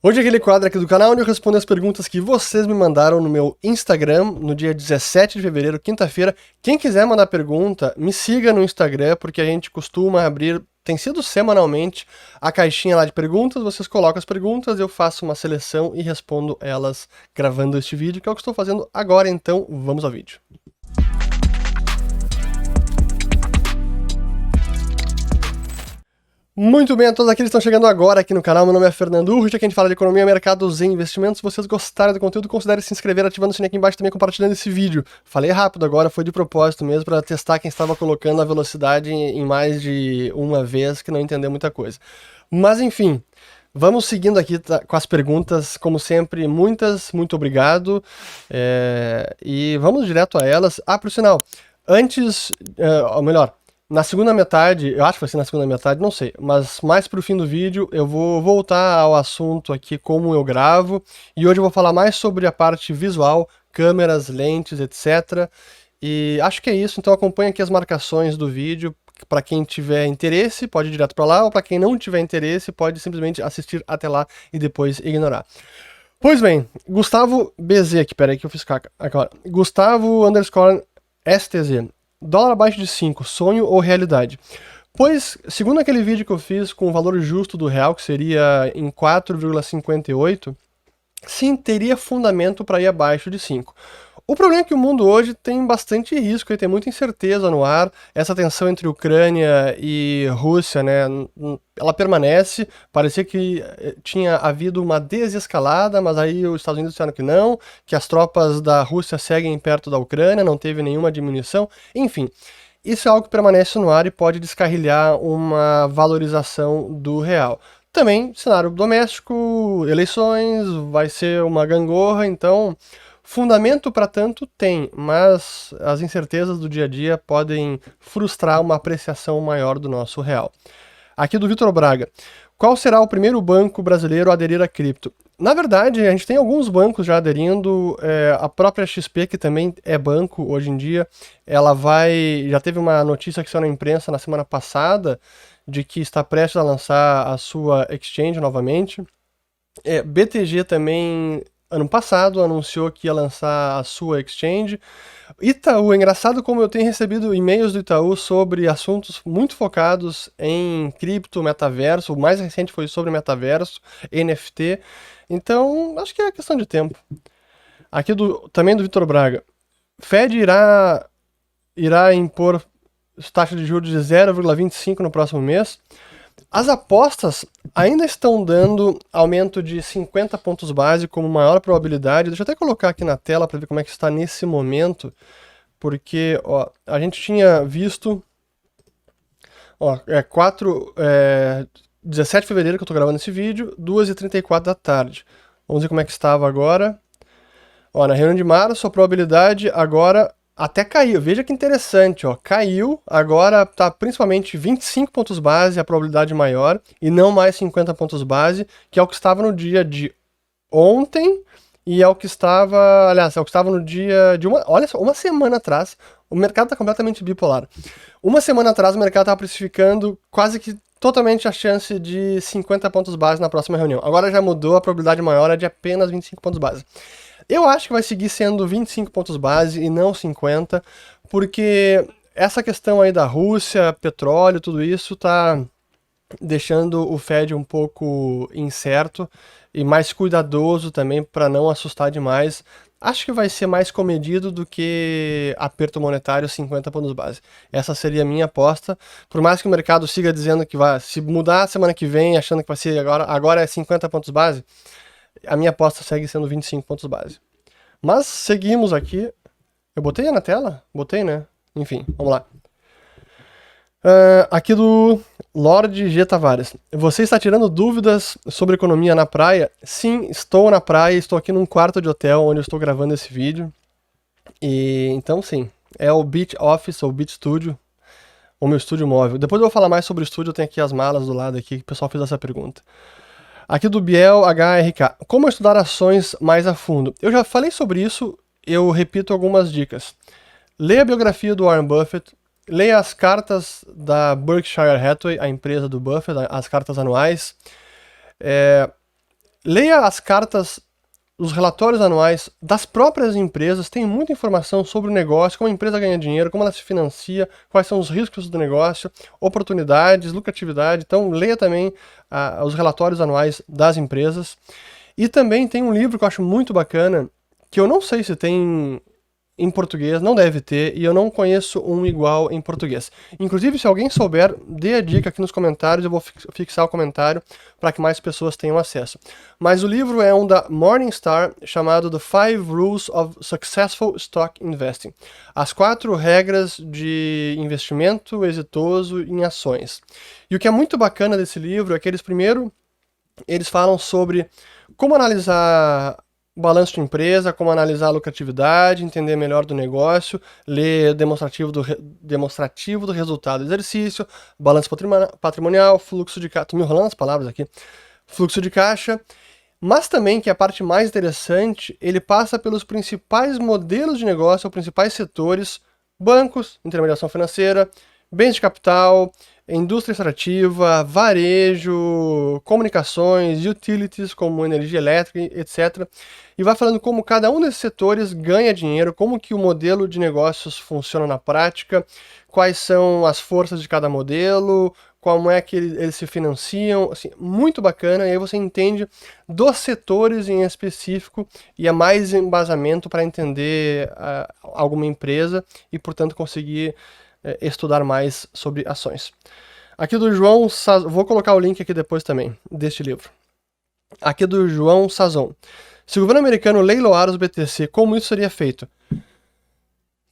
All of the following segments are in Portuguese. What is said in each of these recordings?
Hoje é aquele quadro aqui do canal onde eu respondo as perguntas que vocês me mandaram no meu Instagram no dia 17 de fevereiro, quinta-feira. Quem quiser mandar pergunta, me siga no Instagram, porque a gente costuma abrir, tem sido semanalmente, a caixinha lá de perguntas. Vocês colocam as perguntas, eu faço uma seleção e respondo elas gravando este vídeo, que é o que estou fazendo agora, então vamos ao vídeo. Muito bem, a todos aqueles que estão chegando agora aqui no canal, meu nome é Fernando Urrich, aqui a gente fala de economia, mercados e investimentos. Se vocês gostaram do conteúdo, considere se inscrever, ativando o sininho aqui embaixo e também compartilhando esse vídeo. Falei rápido agora, foi de propósito mesmo, para testar quem estava colocando a velocidade em mais de uma vez, que não entendeu muita coisa. Mas enfim, vamos seguindo aqui com as perguntas, como sempre, muitas, muito obrigado. E vamos direto a elas. Por sinal, antes, ou melhor, na segunda metade, eu acho que vai ser na segunda metade, não sei, mas mais pro fim do vídeo eu vou voltar ao assunto aqui, como eu gravo, e hoje eu vou falar mais sobre a parte visual, câmeras, lentes, etc. E acho que é isso, então acompanha aqui as marcações do vídeo, para quem tiver interesse pode ir direto para lá, ou para quem não tiver interesse pode simplesmente assistir até lá e depois ignorar. Pois bem, Gustavo BZ aqui, peraí que eu fiz caca, agora, Gustavo _STZ. Dólar abaixo de 5, sonho ou realidade? Pois, segundo aquele vídeo que eu fiz com o valor justo do real, que seria em 4,58, sim, teria fundamento para ir abaixo de 5. O problema é que o mundo hoje tem bastante risco e tem muita incerteza no ar. Essa tensão entre Ucrânia e Rússia, né, ela permanece. Parecia que tinha havido uma desescalada, mas aí os Estados Unidos disseram que as tropas da Rússia seguem perto da Ucrânia, não teve nenhuma diminuição. Enfim, isso é algo que permanece no ar e pode descarrilhar uma valorização do real. Também, cenário doméstico, eleições, vai ser uma gangorra, então fundamento para tanto tem, mas as incertezas do dia a dia podem frustrar uma apreciação maior do nosso real. Aqui do Vitor Braga. Qual será o primeiro banco brasileiro a aderir a cripto? Na verdade, a gente tem alguns bancos já aderindo, a própria XP, que também é banco hoje em dia, já teve uma notícia que saiu na imprensa na semana passada, de que está prestes a lançar a sua exchange novamente. BTG também, ano passado, anunciou que ia lançar a sua exchange. Itaú, é engraçado como eu tenho recebido e-mails do Itaú sobre assuntos muito focados em cripto, metaverso. O mais recente foi sobre metaverso, NFT. Então, acho que é questão de tempo. Aqui também do Vitor Braga. Fed irá impor taxa de juros de 0,25 no próximo mês. As apostas ainda estão dando aumento de 50 pontos base como maior probabilidade. Deixa eu até colocar aqui na tela para ver como é que está nesse momento, porque ó, a gente tinha visto, 17 de fevereiro que eu estou gravando esse vídeo, 2h34 da tarde. Vamos ver como é que estava agora. Ó, na reunião de março, a probabilidade agora até caiu, veja que interessante, ó, caiu, agora tá principalmente 25 pontos base, a probabilidade maior, e não mais 50 pontos base, que é o que estava no dia de ontem, e é o que estava, aliás, é o que estava no dia de olha só, uma semana atrás. O mercado tá completamente bipolar. Uma semana atrás o mercado estava precificando quase que totalmente a chance de 50 pontos base na próxima reunião. Agora já mudou, a probabilidade maior é de apenas 25 pontos base. Eu acho que vai seguir sendo 25 pontos base e não 50, porque essa questão aí da Rússia, petróleo, tudo isso tá deixando o Fed um pouco incerto e mais cuidadoso também para não assustar demais. Acho que vai ser mais comedido do que aperto monetário 50 pontos base. Essa seria a minha aposta. Por mais que o mercado siga dizendo que vai se mudar semana que vem, achando que vai ser agora é 50 pontos base, a minha aposta segue sendo 25 pontos base. Mas seguimos aqui. Eu botei na tela? Botei, né? Enfim, vamos lá. Aqui do Lorde G. Tavares. Você está tirando dúvidas sobre economia na praia? Sim, estou na praia, estou aqui num quarto de hotel onde eu estou gravando esse vídeo. E então sim, é o Beach Office ou Beach Studio, o meu estúdio móvel. Depois eu vou falar mais sobre o estúdio, eu tenho aqui as malas do lado aqui, que o pessoal fez essa pergunta. Aqui do Biel HRK. Como estudar ações mais a fundo? Eu já falei sobre isso, eu repito algumas dicas. Leia a biografia do Warren Buffett, leia as cartas da Berkshire Hathaway, a empresa do Buffett, as cartas anuais. leia as cartas, os relatórios anuais das próprias empresas, tem muita informação sobre o negócio, como a empresa ganha dinheiro, como ela se financia, quais são os riscos do negócio, oportunidades, lucratividade. Então, leia também os relatórios anuais das empresas. E também tem um livro que eu acho muito bacana, que eu não sei se tem em português, não deve ter, e eu não conheço um igual em português. Inclusive, se alguém souber, dê a dica aqui nos comentários, eu vou fixar o comentário para que mais pessoas tenham acesso. Mas o livro é um da Morningstar, chamado The 5 Rules of Successful Stock Investing. As 4 regras de investimento exitoso em ações. E o que é muito bacana desse livro é que eles falam sobre como analisar o balanço de empresa, como analisar a lucratividade, entender melhor do negócio, ler demonstrativo do resultado do exercício, balanço patrimonial, fluxo de caixa, tô me enrolando as palavras aqui, fluxo de caixa, mas também, que é a parte mais interessante, ele passa pelos principais modelos de negócio, os principais setores, bancos, intermediação financeira, bens de capital, indústria extrativa, varejo, comunicações, utilities como energia elétrica, etc. E vai falando como cada um desses setores ganha dinheiro, como que o modelo de negócios funciona na prática, quais são as forças de cada modelo, como é que eles se financiam, assim, muito bacana, e aí você entende dos setores em específico e é mais embasamento para entender alguma empresa e, portanto, conseguir estudar mais sobre ações. Aqui do João Sazon, vou colocar o link aqui depois também, deste livro. Aqui do João Sazon. Se o governo americano leiloar os BTC, como isso seria feito?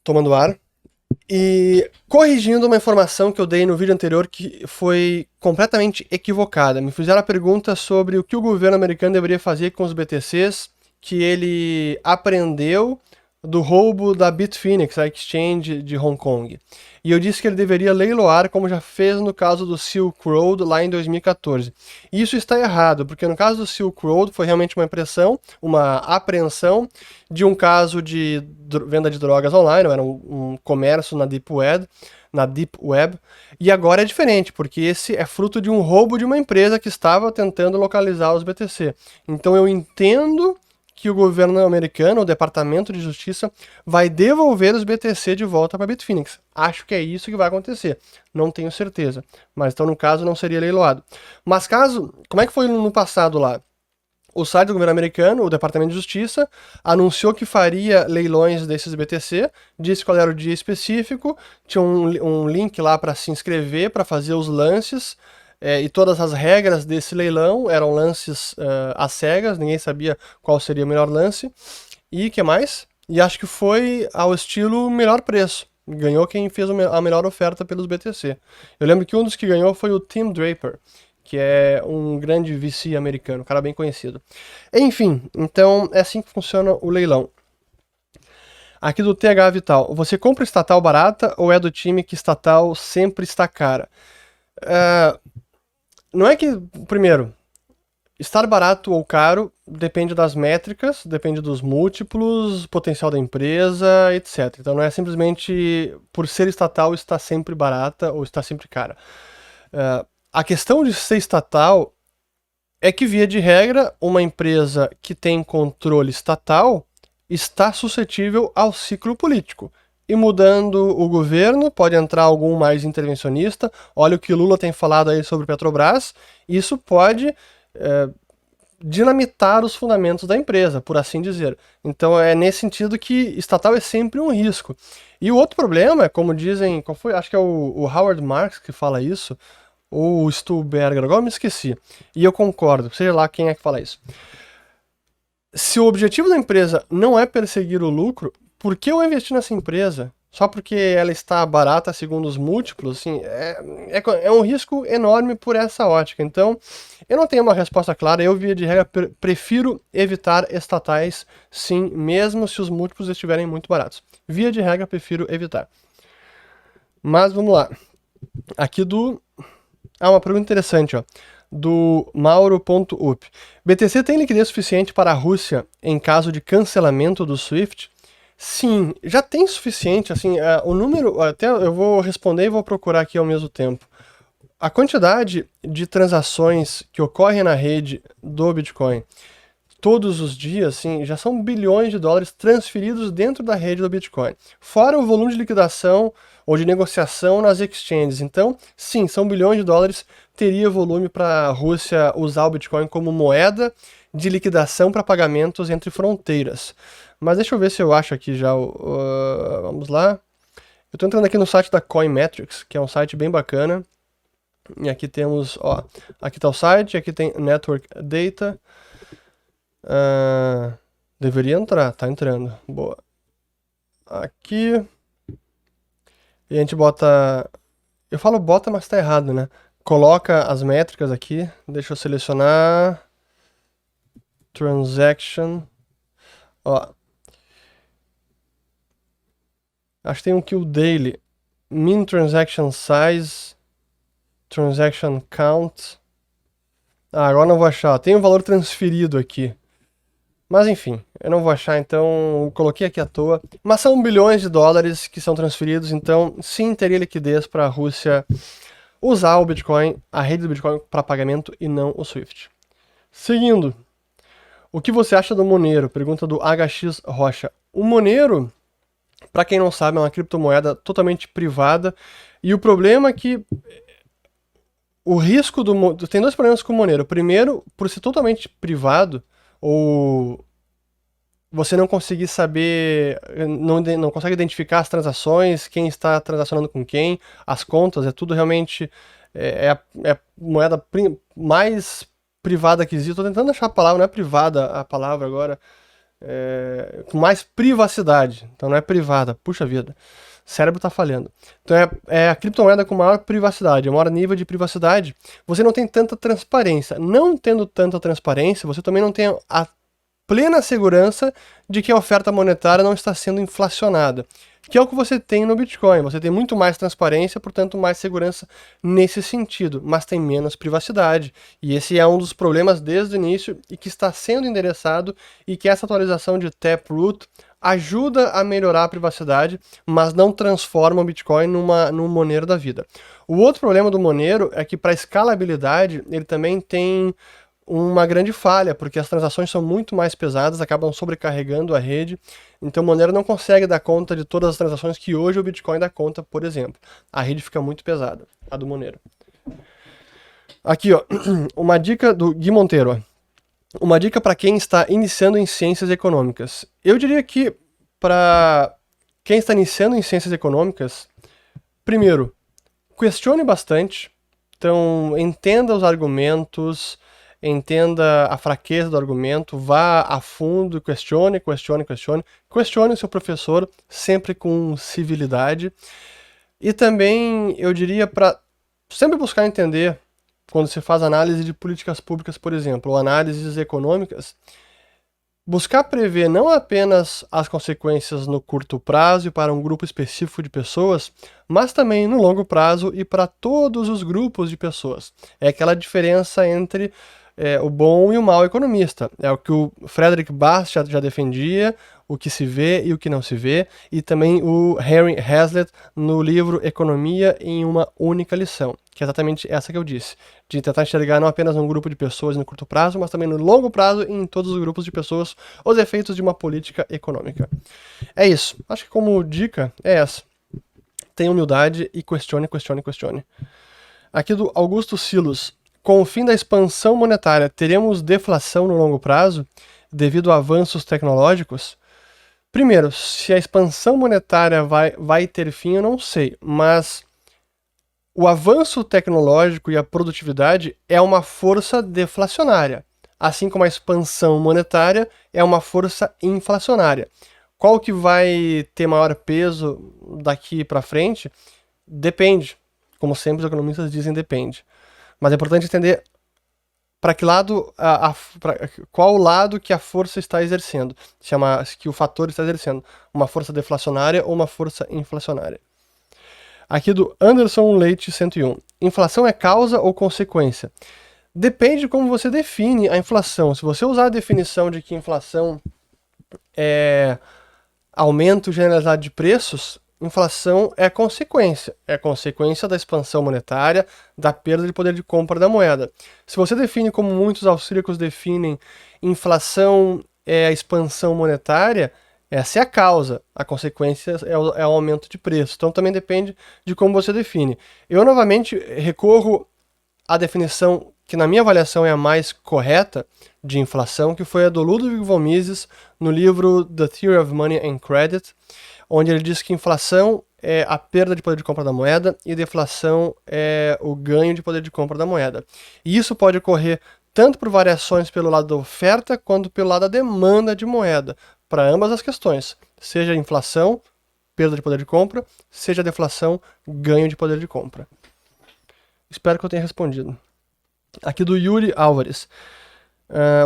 Tomando ar. E corrigindo uma informação que eu dei no vídeo anterior que foi completamente equivocada. Me fizeram a pergunta sobre o que o governo americano deveria fazer com os BTCs que ele apreendeu do roubo da Bitfinex, a exchange de Hong Kong. E eu disse que ele deveria leiloar, como já fez no caso do Silk Road lá em 2014. E isso está errado, porque no caso do Silk Road foi realmente uma apreensão de um caso de venda de drogas online, era um comércio na Deep Web, e agora é diferente, porque esse é fruto de um roubo de uma empresa que estava tentando localizar os BTC. Então eu entendo que o governo americano, o Departamento de Justiça, vai devolver os BTC de volta para a Bitfinex. Acho que é isso que vai acontecer. Não tenho certeza. Mas então, no caso, não seria leiloado. Mas como é que foi no passado lá? O site do governo americano, o Departamento de Justiça, anunciou que faria leilões desses BTC, disse qual era o dia específico, tinha um link lá para se inscrever, para fazer os lances, e todas as regras desse leilão eram lances às cegas, ninguém sabia qual seria o melhor lance. E que mais? E acho que foi ao estilo melhor preço. Ganhou quem fez a melhor oferta pelos BTC. Eu lembro que um dos que ganhou foi o Tim Draper, que é um grande VC americano, um cara bem conhecido. Enfim, então é assim que funciona o leilão. Aqui do TH Vital. Você compra estatal barata ou é do time que estatal sempre está cara? Não é que, primeiro, estar barato ou caro depende das métricas, depende dos múltiplos, potencial da empresa, etc. Então não é simplesmente por ser estatal está sempre barata ou está sempre cara. A questão de ser estatal é que, via de regra, uma empresa que tem controle estatal está suscetível ao ciclo político. E mudando o governo, pode entrar algum mais intervencionista. Olha o que Lula tem falado aí sobre Petrobras. Isso pode dinamitar os fundamentos da empresa, por assim dizer. Então é nesse sentido que estatal é sempre um risco. E o outro problema, como dizem, acho que é o Howard Marks que fala isso, ou o Stuhlberger, agora eu me esqueci. E eu concordo, seja lá quem é que fala isso. Se o objetivo da empresa não é perseguir o lucro, por que eu investir nessa empresa? Só porque ela está barata segundo os múltiplos? Assim, é um risco enorme por essa ótica. Então, eu não tenho uma resposta clara. Eu, via de regra, prefiro evitar estatais, sim, mesmo se os múltiplos estiverem muito baratos. Via de regra, prefiro evitar. Mas vamos lá. Aqui uma pergunta interessante, ó. Do Mauro.up. BTC tem liquidez suficiente para a Rússia em caso de cancelamento do SWIFT? Sim, já tem suficiente, assim, o número, até eu vou responder e vou procurar aqui ao mesmo tempo. a quantidade de transações que ocorrem na rede do Bitcoin todos os dias, assim, já são bilhões de dólares transferidos dentro da rede do Bitcoin. Fora o volume de liquidação ou de negociação nas exchanges. Então, sim, são bilhões de dólares, teria volume para a Rússia usar o Bitcoin como moeda de liquidação para pagamentos entre fronteiras. Mas deixa eu ver se eu acho aqui já vamos lá. Eu estou entrando aqui no site da Coinmetrics, que é um site bem bacana. E aqui temos, ó, aqui está o site, aqui tem Network Data. Deveria entrar, tá entrando. Boa. Aqui. E a gente bota. Eu falo bota, mas tá errado, né? Coloca as métricas aqui. Deixa eu selecionar. Transaction. Ó. Acho que tem um kill daily. Min transaction size. Transaction count. Agora não vou achar. Tem um valor transferido aqui. Mas enfim, eu não vou achar, então coloquei aqui à toa. Mas são bilhões de dólares que são transferidos, então sim, teria liquidez para a Rússia usar o Bitcoin, a rede do Bitcoin, para pagamento e não o Swift. Seguindo, o que você acha do Monero? Pergunta do HX Rocha. O Monero, para quem não sabe, é uma criptomoeda totalmente privada, e o problema é que o risco do... Tem dois problemas com o Monero. Primeiro, por ser totalmente privado, ou você não conseguir saber, não consegue identificar as transações, quem está transacionando com quem, as contas, é tudo realmente a moeda mais privada que existe. Estou tentando achar a palavra, não é privada a palavra agora, com mais privacidade, então não é privada, puxa vida, o cérebro está falhando. Então é a criptomoeda com maior privacidade, maior nível de privacidade. Você não tem tanta transparência. Não tendo tanta transparência, você também não tem a plena segurança de que a oferta monetária não está sendo inflacionada, que é o que você tem no Bitcoin. Você tem muito mais transparência, portanto mais segurança nesse sentido, mas tem menos privacidade. E esse é um dos problemas desde o início e que está sendo endereçado, e que essa atualização de Taproot ajuda a melhorar a privacidade, mas não transforma o Bitcoin num Monero da vida. O outro problema do Monero é que para escalabilidade ele também tem uma grande falha, porque as transações são muito mais pesadas, acabam sobrecarregando a rede, então o Monero não consegue dar conta de todas as transações que hoje o Bitcoin dá conta, por exemplo. A rede fica muito pesada, a do Monero. Aqui, ó, uma dica do Gui Monteiro, ó. Uma dica para quem está iniciando em ciências econômicas. Eu diria que para quem está iniciando em ciências econômicas, primeiro, questione bastante, então entenda os argumentos, entenda a fraqueza do argumento, vá a fundo, questione o seu professor, sempre com civilidade. E também eu diria para sempre buscar entender, quando se faz análise de políticas públicas, por exemplo, ou análises econômicas, buscar prever não apenas as consequências no curto prazo e para um grupo específico de pessoas, mas também no longo prazo e para todos os grupos de pessoas. É aquela diferença entre o bom e o mau economista. É o que o Frederick Bastiat já defendia, o que se vê e o que não se vê, e também o Henry Hazlitt no livro Economia em uma Única Lição, que é exatamente essa que eu disse, de tentar enxergar não apenas um grupo de pessoas no curto prazo, mas também no longo prazo e em todos os grupos de pessoas, os efeitos de uma política econômica. É isso. Acho que como dica é essa. Tenha humildade e questione. Aqui do Augusto Silos. Com o fim da expansão monetária, teremos deflação no longo prazo devido a avanços tecnológicos? Primeiro, se a expansão monetária vai ter fim, eu não sei, mas o avanço tecnológico e a produtividade é uma força deflacionária, assim como a expansão monetária é uma força inflacionária. Qual que vai ter maior peso daqui para frente? Depende. Como sempre os economistas dizem, depende. Mas é importante entender para que lado, qual lado que a força está exercendo, que o fator está exercendo, uma força deflacionária ou uma força inflacionária. Aqui do Anderson Leite 101. Inflação é causa ou consequência? Depende de como você define a inflação. Se você usar a definição de que inflação é aumento generalizado de preços, inflação é consequência da expansão monetária, da perda de poder de compra da moeda. Se você define como muitos austríacos definem, inflação é a expansão monetária, essa é a causa, a consequência é o aumento de preço. Então também depende de como você define. Eu novamente recorro à definição que na minha avaliação é a mais correta de inflação, que foi a do Ludwig von Mises no livro The Theory of Money and Credit, onde ele diz que inflação é a perda de poder de compra da moeda e deflação é o ganho de poder de compra da moeda. E isso pode ocorrer tanto por variações pelo lado da oferta quanto pelo lado da demanda de moeda, para ambas as questões, seja inflação, perda de poder de compra, seja deflação, ganho de poder de compra. Espero que eu tenha respondido. Aqui do Yuri Álvares.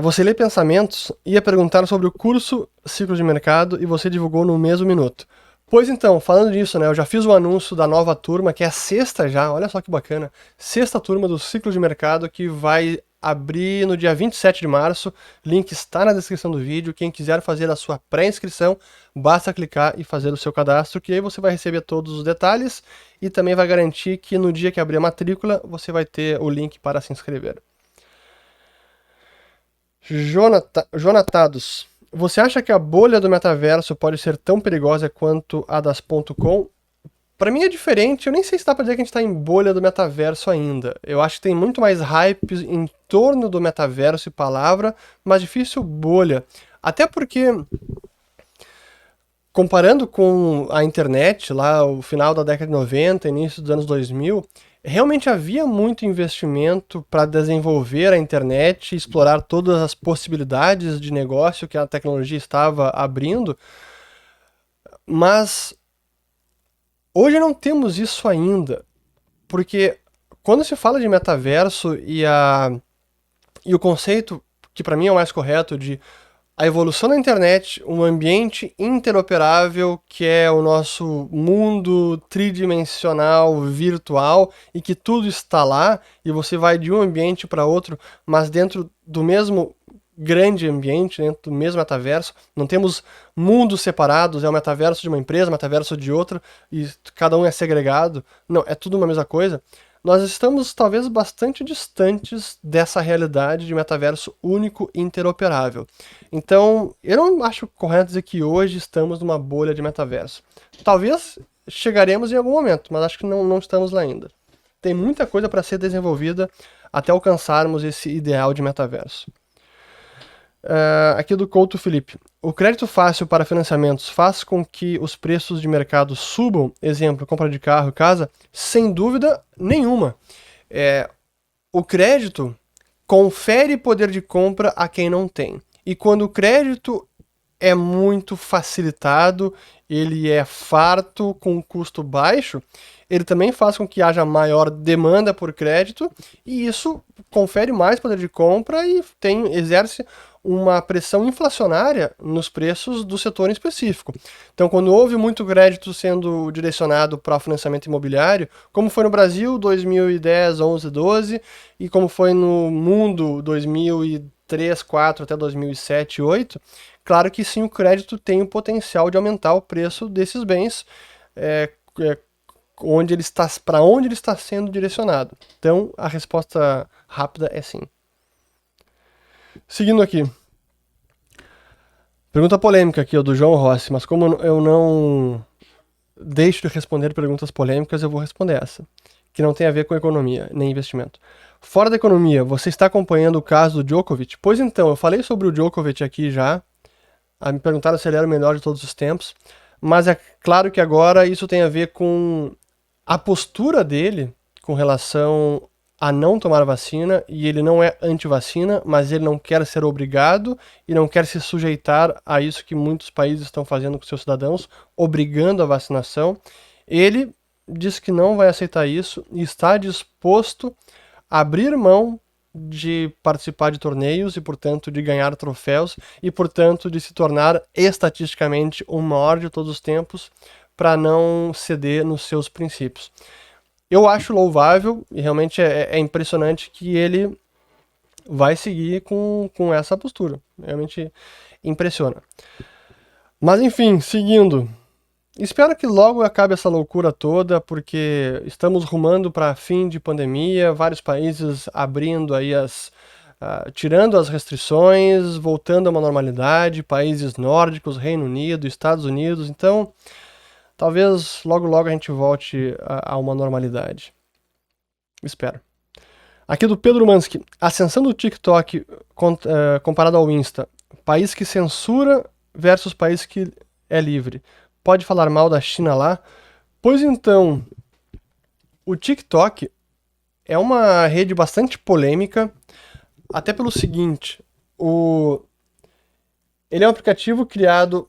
Você lê pensamentos, ia perguntar sobre o curso Ciclo de Mercado e você divulgou no mesmo minuto. Pois então, falando disso, né, eu já fiz o anúncio da nova turma, que é a sexta já, olha só que bacana, sexta turma do Ciclo de Mercado, que vai abrir no dia 27 de março, link está na descrição do vídeo, quem quiser fazer a sua pré-inscrição, basta clicar e fazer o seu cadastro, que aí você vai receber todos os detalhes e também vai garantir que no dia que abrir a matrícula, você vai ter o link para se inscrever. Jonatados, você acha que a bolha do metaverso pode ser tão perigosa quanto a das .com? Pra mim é diferente, eu nem sei se dá pra dizer que a gente tá em bolha do metaverso ainda. Eu acho que tem muito mais hype em torno do metaverso e palavra, mas difícil bolha. Até porque, comparando com a internet, lá o final da década de 90, início dos anos 2000, realmente havia muito investimento para desenvolver a internet e explorar todas as possibilidades de negócio que a tecnologia estava abrindo, mas hoje não temos isso ainda, porque quando se fala de metaverso e o conceito, que para mim é o mais correto, de a evolução da internet, um ambiente interoperável que é o nosso mundo tridimensional, virtual, e que tudo está lá, e você vai de um ambiente para outro, mas dentro do mesmo grande ambiente, dentro do mesmo metaverso. Não temos mundos separados, é o metaverso de uma empresa, o metaverso de outra, e cada um é segregado. Não, é tudo uma mesma coisa. Nós estamos talvez bastante distantes dessa realidade de metaverso único e interoperável. Então, eu não acho correto dizer que hoje estamos numa bolha de metaverso. Talvez chegaremos em algum momento, mas acho que não estamos lá ainda. Tem muita coisa para ser desenvolvida até alcançarmos esse ideal de metaverso. Aqui do Couto Felipe. O crédito fácil para financiamentos faz com que os preços de mercado subam? Exemplo, compra de carro, casa? Sem dúvida nenhuma. O crédito confere poder de compra a quem não tem. E quando o crédito é muito facilitado, ele é farto, com custo baixo, ele também faz com que haja maior demanda por crédito, e isso confere mais poder de compra e exerce uma pressão inflacionária nos preços do setor em específico. Então, quando houve muito crédito sendo direcionado para o financiamento imobiliário, como foi no Brasil 2010, 11, 12, e como foi no mundo 2003, 4 até 2007, 8, claro que sim, o crédito tem o potencial de aumentar o preço desses bens, para onde ele está sendo direcionado. Então, a resposta rápida é sim. Seguindo aqui. Pergunta polêmica aqui, do João Rossi, mas como eu não deixo de responder perguntas polêmicas, eu vou responder essa, que não tem a ver com economia, nem investimento. Fora da economia, você está acompanhando o caso do Djokovic? Pois então, eu falei sobre o Djokovic aqui já, me perguntaram se ele era o melhor de todos os tempos, mas é claro que agora isso tem a ver com a postura dele com relação a não tomar vacina, e ele não é anti-vacina, mas ele não quer ser obrigado e não quer se sujeitar a isso que muitos países estão fazendo com seus cidadãos, obrigando a vacinação. Ele diz que não vai aceitar isso e está disposto a abrir mão de participar de torneios e, portanto, de ganhar troféus e, portanto, de se tornar estatisticamente o maior de todos os tempos para não ceder nos seus princípios. Eu acho louvável e realmente é impressionante que ele vai seguir com essa postura. Realmente impressiona. Mas enfim, seguindo. Espero que logo acabe essa loucura toda, porque estamos rumando para fim de pandemia, vários países abrindo aí tirando as restrições, voltando a uma normalidade, países nórdicos, Reino Unido, Estados Unidos, então talvez logo logo a gente volte a uma normalidade. Espero. Aqui do Pedro Mansky, ascensão do TikTok comparado ao Insta, país que censura versus país que é livre. Pode falar mal da China lá? Pois então, o TikTok é uma rede bastante polêmica, até pelo seguinte, ele é um aplicativo criado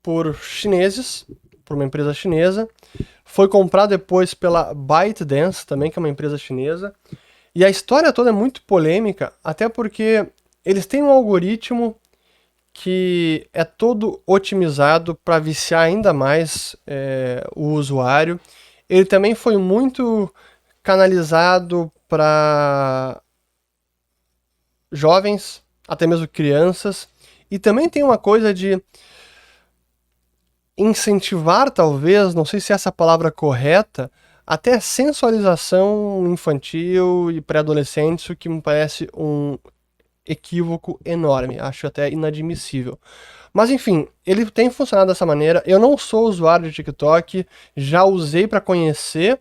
por chineses, por uma empresa chinesa, foi comprado depois pela ByteDance, também que é uma empresa chinesa, e a história toda é muito polêmica, até porque eles têm um algoritmo que é todo otimizado para viciar ainda mais o usuário. Ele também foi muito canalizado para jovens, até mesmo crianças. E também tem uma coisa de incentivar, talvez, não sei se essa é a palavra correta, até sensualização infantil e pré-adolescentes, o que me parece um equívoco enorme, acho até inadmissível. Mas enfim, ele tem funcionado dessa maneira. Eu não sou usuário de TikTok, já usei para conhecer,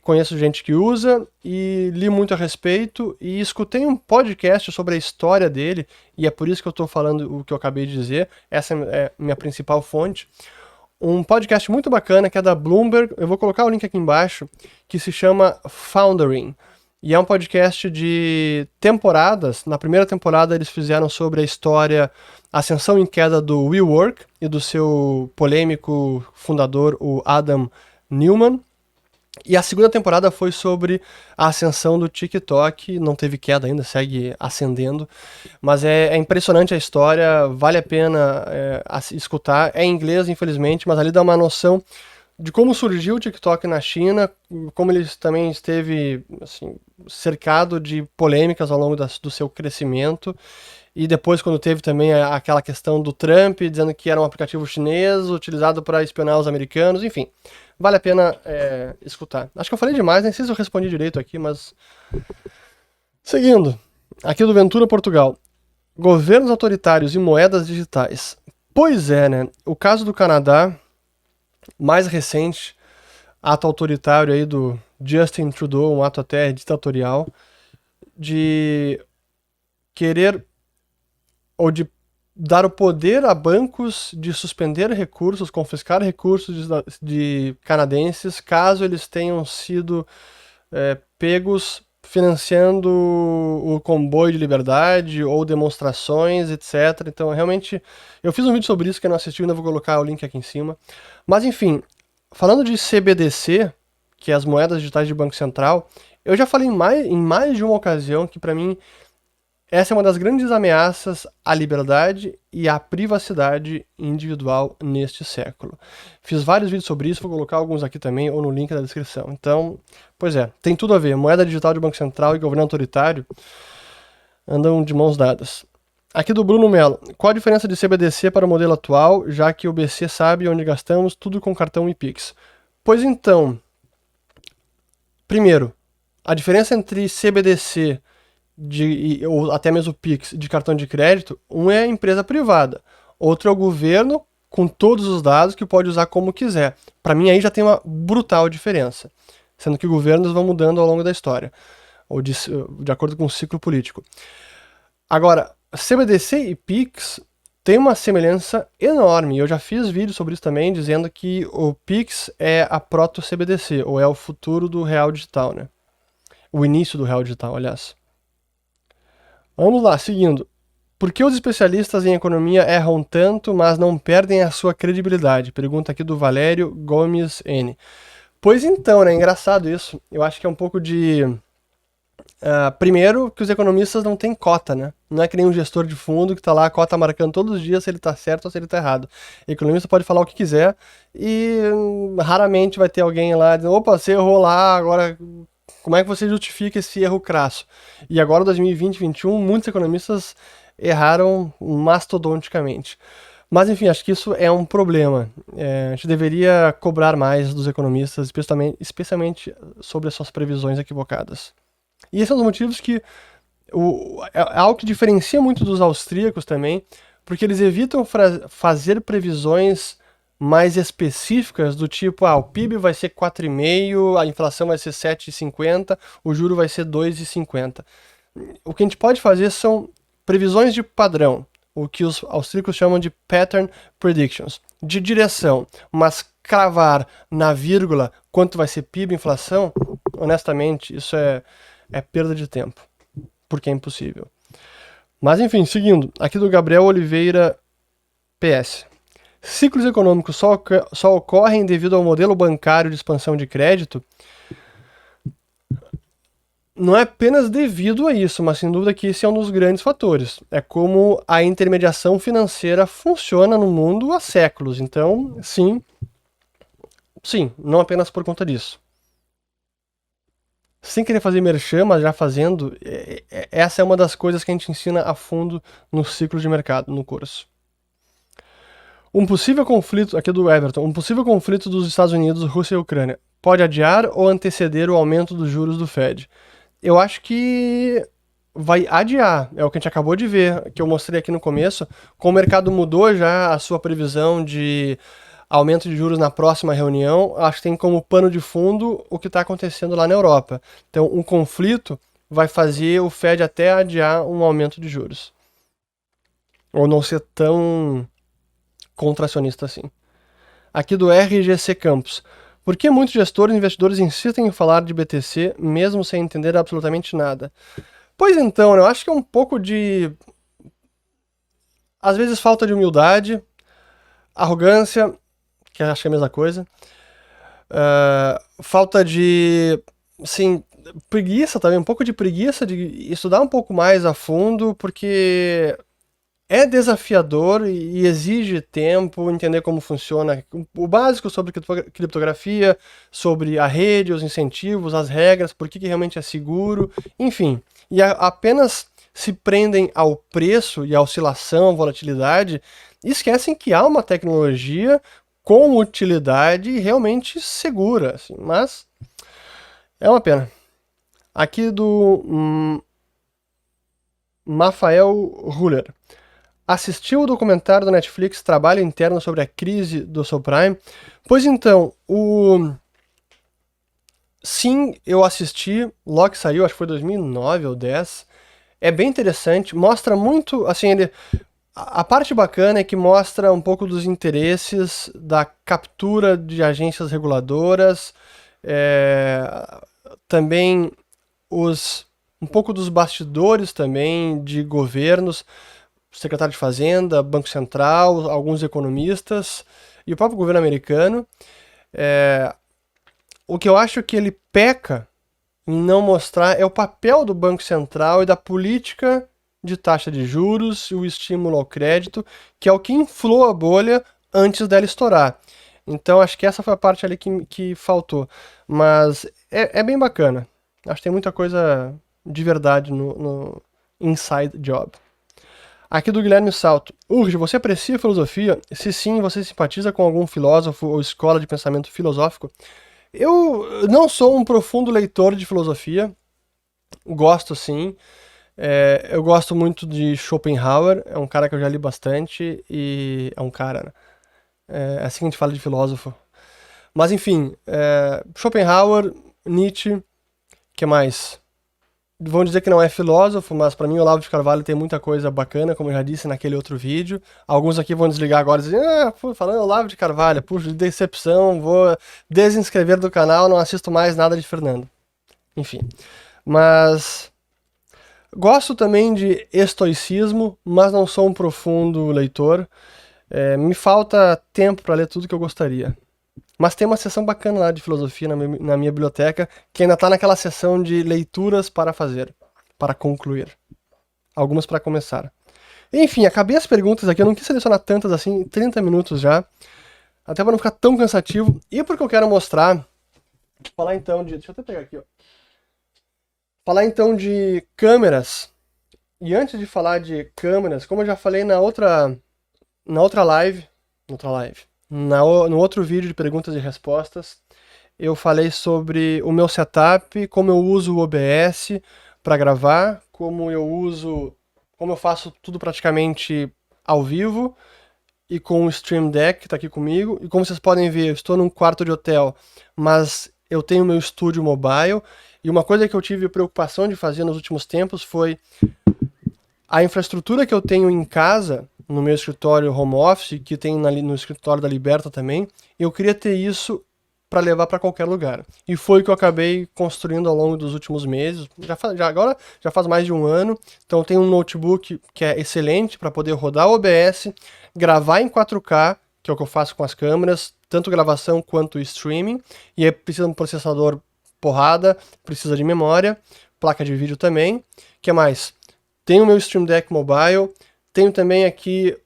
conheço gente que usa e li muito a respeito e escutei um podcast sobre a história dele e é por isso que eu estou falando o que eu acabei de dizer. Essa é minha principal fonte. Um podcast muito bacana que é da Bloomberg, eu vou colocar o link aqui embaixo, que se chama Foundering. E é um podcast de temporadas. Na primeira temporada eles fizeram sobre a história, a ascensão e queda do WeWork e do seu polêmico fundador, o Adam Neumann. E a segunda temporada foi sobre a ascensão do TikTok, não teve queda ainda, segue ascendendo, mas é impressionante a história, vale a pena escutar. É em inglês, infelizmente, mas ali dá uma noção de como surgiu o TikTok na China, como ele também esteve assim, cercado de polêmicas ao longo do seu crescimento, e depois quando teve também aquela questão do Trump, dizendo que era um aplicativo chinês utilizado para espionar os americanos, enfim, vale a pena escutar. Acho que eu falei demais, nem sei se eu respondi direito aqui, mas... Seguindo, aqui do Ventura, Portugal. Governos autoritários e moedas digitais. Pois é, né? O caso do Canadá, mais recente, ato autoritário aí do Justin Trudeau, um ato até ditatorial, de querer ou de dar o poder a bancos de suspender recursos, confiscar recursos de canadenses, caso eles tenham sido pegos financiando o comboio de liberdade ou demonstrações, etc. Então, realmente, eu fiz um vídeo sobre isso, quem não assistiu, ainda vou colocar o link aqui em cima. Mas, enfim, falando de CBDC, que é as moedas digitais de Banco Central, eu já falei em mais de uma ocasião que, para mim, essa é uma das grandes ameaças à liberdade e à privacidade individual neste século. Fiz vários vídeos sobre isso, vou colocar alguns aqui também ou no link da descrição. Então, pois é, tem tudo a ver. Moeda digital de Banco Central e governo autoritário andam de mãos dadas. Aqui do Bruno Melo. Qual a diferença de CBDC para o modelo atual, já que o BC sabe onde gastamos tudo com cartão e Pix? Pois então, primeiro, a diferença entre CBDC ou até mesmo Pix de cartão de crédito, um é a empresa privada, outro é o governo com todos os dados que pode usar como quiser. Para mim aí já tem uma brutal diferença, sendo que governos vão mudando ao longo da história, ou de acordo com o ciclo político. Agora, CBDC e Pix tem uma semelhança enorme, eu já fiz vídeo sobre isso também, dizendo que o Pix é a proto-CBDC, ou é o futuro do real digital, né? O início do real digital, aliás. Vamos lá, seguindo. Por que os especialistas em economia erram tanto, mas não perdem a sua credibilidade? Pergunta aqui do Valério Gomes N. Pois então, né? Engraçado isso. Eu acho que é um pouco de... primeiro, que os economistas não têm cota, né? Não é que nem um gestor de fundo que tá lá, a cota marcando todos os dias se ele tá certo ou se ele tá errado. O economista pode falar o que quiser e raramente vai ter alguém lá dizendo, opa, você errou lá, agora... Como é que você justifica esse erro crasso? E agora, 2020, 2021, muitos economistas erraram mastodonticamente. Mas enfim, acho que isso é um problema. A gente deveria cobrar mais dos economistas, especialmente sobre as suas previsões equivocadas. E esse é um dos motivos que é algo que diferencia muito dos austríacos também, porque eles evitam fazer previsões mais específicas do tipo, o PIB vai ser 4,5, a inflação vai ser 7,50, o juro vai ser 2,50. O que a gente pode fazer são previsões de padrão, o que os austríacos chamam de pattern predictions, de direção, mas cravar na vírgula quanto vai ser PIB e inflação, honestamente, isso é perda de tempo, porque é impossível. Mas enfim, seguindo, aqui do Gabriel Oliveira PS. Ciclos econômicos só ocorrem devido ao modelo bancário de expansão de crédito? Não é apenas devido a isso, mas sem dúvida que esse é um dos grandes fatores. É como a intermediação financeira funciona no mundo há séculos. Então, sim, não apenas por conta disso. Sem querer fazer merchan, mas já fazendo, essa é uma das coisas que a gente ensina a fundo no ciclo de mercado, no curso. Um possível conflito, aqui do Everton, um possível conflito dos Estados Unidos, Rússia e Ucrânia pode adiar ou anteceder o aumento dos juros do Fed? Eu acho que vai adiar, é o que a gente acabou de ver, que eu mostrei aqui no começo, como o mercado mudou já a sua previsão de aumento de juros na próxima reunião, acho que tem como pano de fundo o que está acontecendo lá na Europa. Então, um conflito vai fazer o Fed até adiar um aumento de juros. Ou não ser tão contracionista assim. Aqui do RGC Campos. Por que muitos gestores e investidores insistem em falar de BTC, mesmo sem entender absolutamente nada? Pois então, eu acho que é um pouco de... às vezes falta de humildade, arrogância, que eu acho que é a mesma coisa, falta de, assim, preguiça também, um pouco de preguiça de estudar um pouco mais a fundo, porque é desafiador e exige tempo entender como funciona o básico sobre criptografia, sobre a rede, os incentivos, as regras, por que realmente é seguro, enfim. E apenas se prendem ao preço e à oscilação, à volatilidade, e esquecem que há uma tecnologia com utilidade e realmente segura, assim, mas é uma pena. Aqui do Rafael Ruller. Assistiu o documentário da Netflix Trabalho Interno sobre a crise do subprime? Pois então, sim, eu assisti, logo que saiu, acho que foi 2009 ou 10. É bem interessante, mostra muito, assim, a parte bacana é que mostra um pouco dos interesses da captura de agências reguladoras, também um pouco dos bastidores também de governos, secretário de Fazenda, Banco Central, alguns economistas e o próprio governo americano. O que eu acho que ele peca em não mostrar é o papel do Banco Central e da política de taxa de juros e o estímulo ao crédito, que é o que inflou a bolha antes dela estourar. Então acho que essa foi a parte ali que faltou. Mas é bem bacana. Acho que tem muita coisa de verdade no Inside Job. Aqui do Guilherme Salto. Urge, você aprecia filosofia? Se sim, você simpatiza com algum filósofo ou escola de pensamento filosófico? Eu não sou um profundo leitor de filosofia. Gosto sim. Eu gosto muito de Schopenhauer. É um cara que eu já li bastante. E é um cara, né? É assim que a gente fala de filósofo. Mas enfim, Schopenhauer, Nietzsche, que mais? Vão dizer que não é filósofo, mas para mim o Olavo de Carvalho tem muita coisa bacana, como eu já disse naquele outro vídeo. Alguns aqui vão desligar agora e dizer, falando Olavo de Carvalho, puxa, decepção, vou desinscrever do canal, não assisto mais nada de Fernando. Enfim, mas gosto também de estoicismo, mas não sou um profundo leitor. Me falta tempo para ler tudo que eu gostaria. Mas tem uma seção bacana lá de filosofia na minha biblioteca, que ainda tá naquela seção de leituras para fazer, para concluir. Algumas para começar. Enfim, acabei as perguntas aqui, eu não quis selecionar tantas assim, 30 minutos já. Até para não ficar tão cansativo. E porque eu quero mostrar. Falar então de. Deixa eu até pegar aqui, ó. Falar então de câmeras. E antes de falar de câmeras, como eu já falei na outra na outra live, no outro vídeo de perguntas e respostas, eu falei sobre o meu setup, como eu uso o OBS para gravar, como eu faço tudo praticamente ao vivo e com o Stream Deck que tá aqui comigo. E como vocês podem ver, eu estou num quarto de hotel, mas eu tenho meu estúdio mobile. E uma coisa que eu tive preocupação de fazer nos últimos tempos foi a infraestrutura que eu tenho em casa, no meu escritório home office, que tem no escritório da Liberta também, eu queria ter isso para levar para qualquer lugar. E foi o que eu acabei construindo ao longo dos últimos meses. Agora já faz mais de um ano. Então eu tenho um notebook que é excelente para poder rodar o OBS, gravar em 4K, que é o que eu faço com as câmeras, tanto gravação quanto streaming. E aí precisa de um processador porrada, precisa de memória, placa de vídeo também. O que mais? Tenho o meu Stream Deck Mobile, tenho também aqui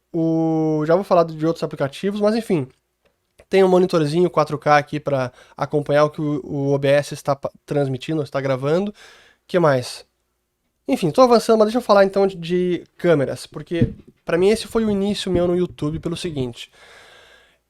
já vou falar de outros aplicativos, mas enfim, tem um monitorzinho 4K aqui para acompanhar o que o OBS está transmitindo, está gravando. O que mais? Enfim, estou avançando, mas deixa eu falar então de câmeras, porque para mim esse foi o início meu no YouTube pelo seguinte.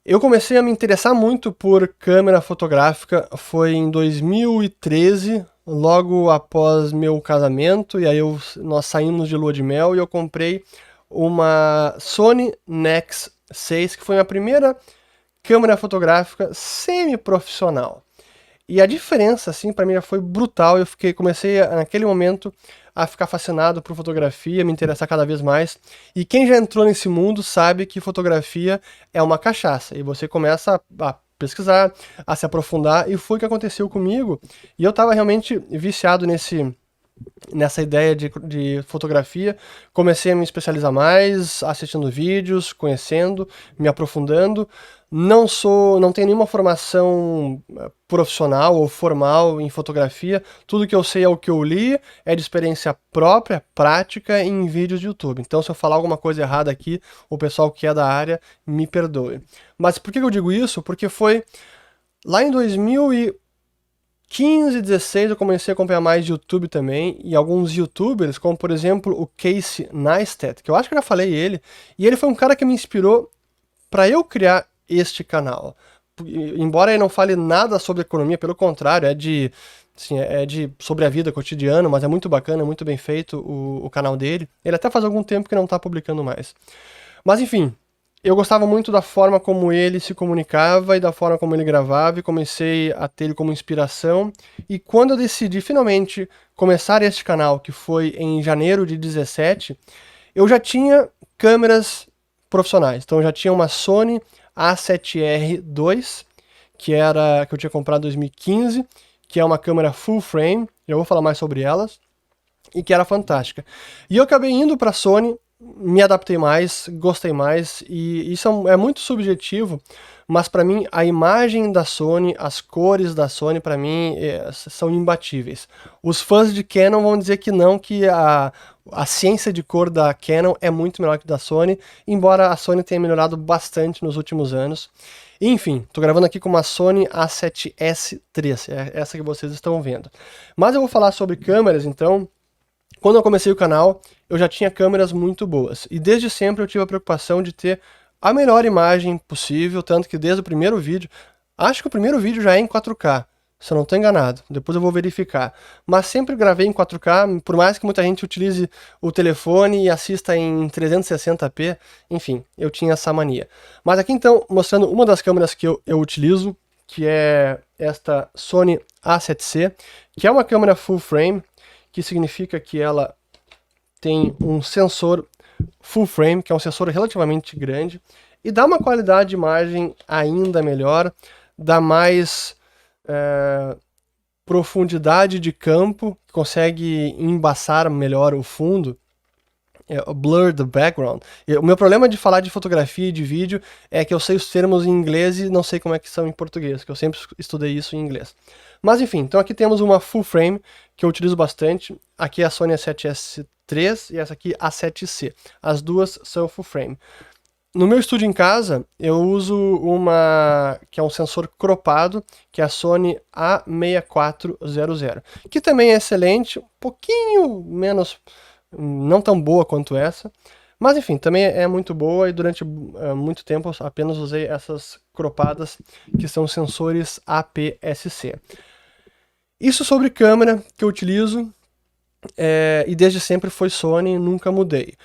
Eu comecei a me interessar muito por câmera fotográfica, foi em 2013, logo após meu casamento, e aí nós saímos de lua de mel e eu comprei uma Sony Nex 6, que foi a minha primeira câmera fotográfica semi-profissional. E a diferença, assim, para mim já foi brutal. Comecei naquele momento a ficar fascinado por fotografia, me interessar cada vez mais. E quem já entrou nesse mundo sabe que fotografia é uma cachaça. E você começa a pesquisar, a se aprofundar, e foi o que aconteceu comigo. E eu estava realmente viciado nessa ideia de fotografia, comecei a me especializar mais, assistindo vídeos, conhecendo, me aprofundando. Não tenho nenhuma formação profissional ou formal em fotografia. Tudo que eu sei é o que eu li, é de experiência própria, prática em vídeos de YouTube. Então, se eu falar alguma coisa errada aqui, o pessoal que é da área me perdoe. Mas por que eu digo isso? Porque foi lá em 2015, 16 eu comecei a acompanhar mais YouTube também, e alguns youtubers, como por exemplo o Casey Neistat, que eu acho que eu já falei ele, e ele foi um cara que me inspirou para eu criar este canal. Embora ele não fale nada sobre economia, pelo contrário, assim, sobre a vida cotidiana, mas é muito bacana, é muito bem feito o canal dele. Ele até faz algum tempo que não tá publicando mais. Mas enfim, eu gostava muito da forma como ele se comunicava e da forma como ele gravava, e comecei a ter ele como inspiração. E quando eu decidi finalmente começar este canal, que foi em janeiro de 17, eu já tinha câmeras profissionais. Então eu já tinha uma Sony A7R II, que eu tinha comprado em 2015, que é uma câmera full frame, já vou falar mais sobre elas, e que era fantástica. E eu acabei indo para a Sony, me adaptei mais, gostei mais, e isso é muito subjetivo, mas para mim a imagem da Sony, as cores da Sony, para mim são imbatíveis. Os fãs de Canon vão dizer que não, que a ciência de cor da Canon é muito melhor que da Sony, embora a Sony tenha melhorado bastante nos últimos anos. Enfim, tô gravando aqui com uma Sony A7S III, é essa que vocês estão vendo. Mas eu vou falar sobre câmeras, então. Quando eu comecei o canal, eu já tinha câmeras muito boas, e desde sempre eu tive a preocupação de ter a melhor imagem possível, tanto que desde o primeiro vídeo, acho que o primeiro vídeo já é em 4K, se eu não estou enganado, depois eu vou verificar, mas sempre gravei em 4K, por mais que muita gente utilize o telefone e assista em 360p, enfim, eu tinha essa mania. Mas aqui então, mostrando uma das câmeras que eu utilizo, que é esta Sony A7C, que é uma câmera full frame, que significa que ela tem um sensor full frame, que é um sensor relativamente grande, e dá uma qualidade de imagem ainda melhor, dá mais profundidade de campo, consegue embaçar melhor o fundo, blur the background. O meu problema de falar de fotografia e de vídeo é que eu sei os termos em inglês e não sei como é que são em português, que eu sempre estudei isso em inglês. Mas enfim, então aqui temos uma full frame que eu utilizo bastante. Aqui é a Sony A7S III e essa aqui A7C. As duas são full frame. No meu estúdio em casa, eu uso uma que é um sensor cropado, que é a Sony A6400, que também é excelente, um pouquinho menos, não tão boa quanto essa, Mas enfim, também é muito boa e durante muito tempo eu apenas usei essas cropadas que são sensores APS-C. Isso sobre câmera que eu utilizo e desde sempre foi Sony, nunca mudei.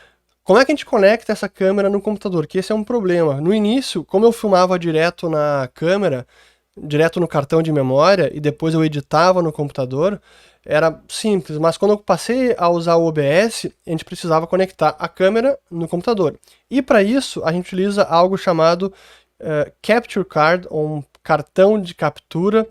Como é que a gente conecta essa câmera no computador? Que esse é um problema. No início, como eu filmava direto na câmera, direto no cartão de memória e depois eu editava no computador, era simples, mas quando eu passei a usar o OBS, a gente precisava conectar a câmera no computador. E para isso, a gente utiliza algo chamado Capture Card, ou um cartão de captura,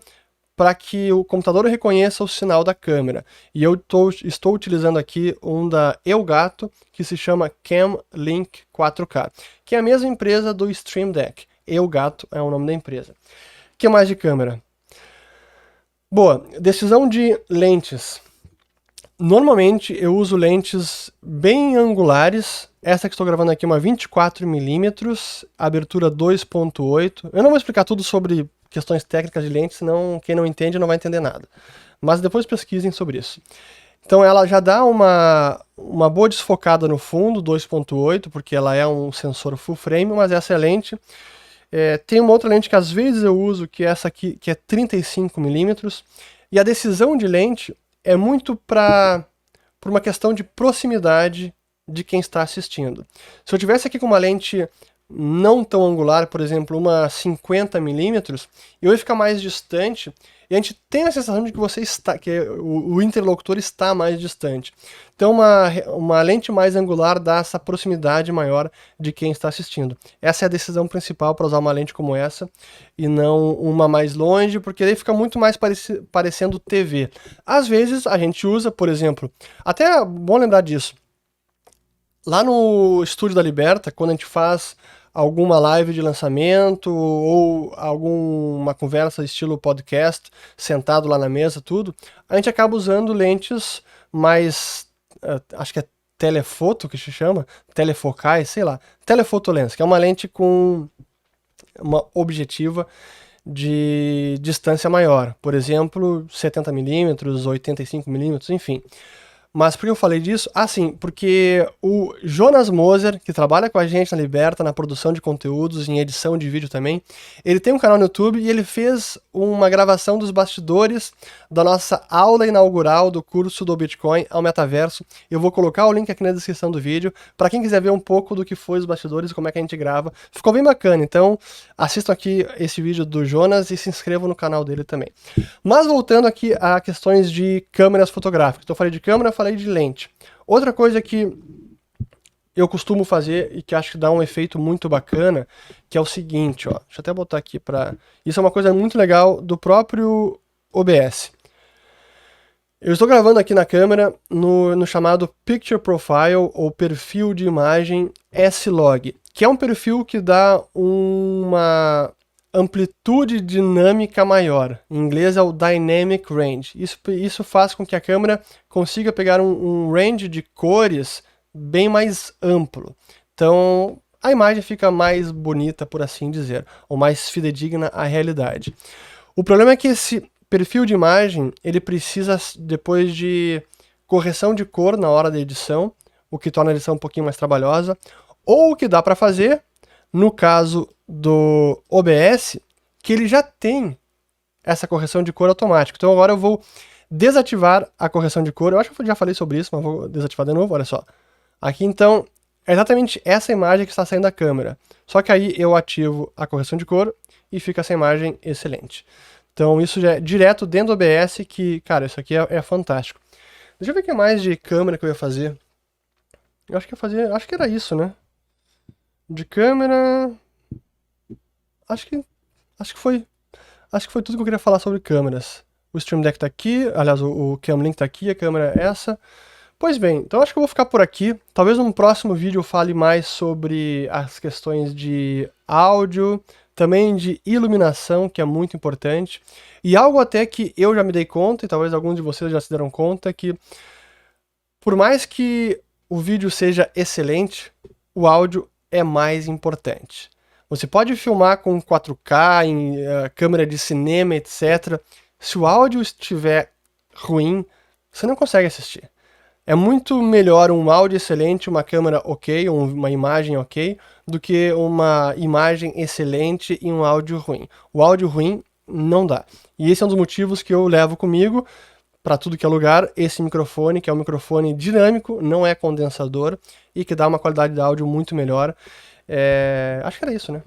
para que o computador reconheça o sinal da câmera. E eu estou utilizando aqui um da Elgato, que se chama Camlink 4K, que é a mesma empresa do Stream Deck. Elgato é o nome da empresa. O que mais de câmera? Boa, decisão de lentes. Normalmente eu uso lentes bem angulares. Essa que estou gravando aqui é uma 24mm, abertura 2.8. Eu não vou explicar tudo sobre questões técnicas de lentes, senão quem não entende não vai entender nada. Mas depois pesquisem sobre isso. Então ela já dá uma boa desfocada no fundo, 2.8, porque ela é um sensor full frame, mas essa é a lente. Tem uma outra lente que às vezes eu uso, que é essa aqui, que é 35mm. E a decisão de lente é muito por uma questão de proximidade de quem está assistindo. Se eu tivesse aqui com uma lente não tão angular, por exemplo, uma 50mm, eu ia ficar mais distante e a gente tem a sensação de que o interlocutor está mais distante. Então uma lente mais angular dá essa proximidade maior de quem está assistindo. Essa é a decisão principal para usar uma lente como essa e não uma mais longe, porque aí fica muito mais parecendo TV. Às vezes a gente usa, por exemplo, até é bom lembrar disso, lá no estúdio da Liberta, quando a gente faz alguma live de lançamento ou alguma conversa estilo podcast, sentado lá na mesa, tudo, a gente acaba usando lentes mais, acho que é telefoto que se chama, telefocais, sei lá, telephoto lens, que é uma lente com uma objetiva de distância maior, por exemplo, 70mm, 85mm, enfim. Mas por que eu falei disso? Ah, sim, porque o Jonas Moser, que trabalha com a gente na Liberta, na produção de conteúdos, em edição de vídeo também, ele tem um canal no YouTube e ele fez uma gravação dos bastidores da nossa aula inaugural do curso do Bitcoin ao Metaverso. Eu vou colocar o link aqui na descrição do vídeo, para quem quiser ver um pouco do que foi os bastidores e como é que a gente grava. Ficou bem bacana, então assistam aqui esse vídeo do Jonas e se inscrevam no canal dele também. Mas voltando aqui a questões de câmeras fotográficas. Então eu falei de câmera, falei de lente. Outra coisa que eu costumo fazer e que acho que dá um efeito muito bacana, que é o seguinte, ó. Deixa eu até botar aqui para... Isso é uma coisa muito legal do próprio OBS. Eu estou gravando aqui na câmera no chamado Picture Profile, ou perfil de imagem S-Log, que é um perfil que dá uma amplitude dinâmica maior. Em inglês é o Dynamic Range. Isso faz com que a câmera consiga pegar um range de cores bem mais amplo. Então a imagem fica mais bonita, por assim dizer, ou mais fidedigna à realidade. O problema é que esse perfil de imagem, ele precisa, depois de correção de cor na hora da edição, o que torna a edição um pouquinho mais trabalhosa, ou o que dá para fazer, no caso do OBS, que ele já tem essa correção de cor automática. Então agora eu vou desativar a correção de cor. Eu acho que eu já falei sobre isso, mas vou desativar de novo, olha só. Aqui então, é exatamente essa imagem que está saindo da câmera. Só que aí eu ativo a correção de cor e fica essa imagem excelente. Então isso já é direto dentro do OBS, que, cara, isso aqui é fantástico. Deixa eu ver o que mais de câmera que eu ia fazer. Eu acho que acho que era isso, né? De câmera... Acho que foi tudo que eu queria falar sobre câmeras. O Stream Deck tá aqui, aliás, o Camlink tá aqui, a câmera é essa. Pois bem, então acho que eu vou ficar por aqui. Talvez no próximo vídeo eu fale mais sobre as questões de áudio, também de iluminação, que é muito importante. E algo até que eu já me dei conta, e talvez alguns de vocês já se deram conta, que por mais que o vídeo seja excelente, o áudio é mais importante. Você pode filmar com 4K, em câmera de cinema, etc. Se o áudio estiver ruim, você não consegue assistir. É muito melhor um áudio excelente, uma câmera ok, uma imagem ok, do que uma imagem excelente e um áudio ruim. O áudio ruim não dá. E esse é um dos motivos que eu levo comigo para tudo que é lugar, esse microfone, que é um microfone dinâmico, não é condensador, e que dá uma qualidade de áudio muito melhor. Acho que era isso, né?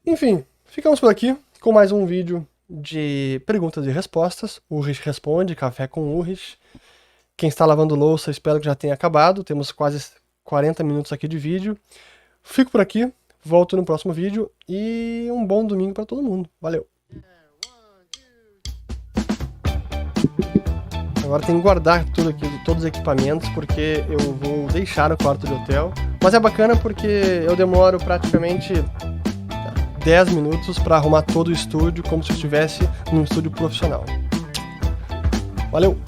Enfim, ficamos por aqui com mais um vídeo de perguntas e respostas. Ulrich responde, café com Ulrich. Quem está lavando louça, espero que já tenha acabado. Temos quase 40 minutos aqui de vídeo. Fico por aqui, volto no próximo vídeo e um bom domingo para todo mundo. Valeu! Agora tem que guardar tudo aqui, todos os equipamentos, porque eu vou deixar o quarto de hotel. Mas é bacana porque eu demoro praticamente 10 minutos para arrumar todo o estúdio, como se eu estivesse num estúdio profissional. Valeu!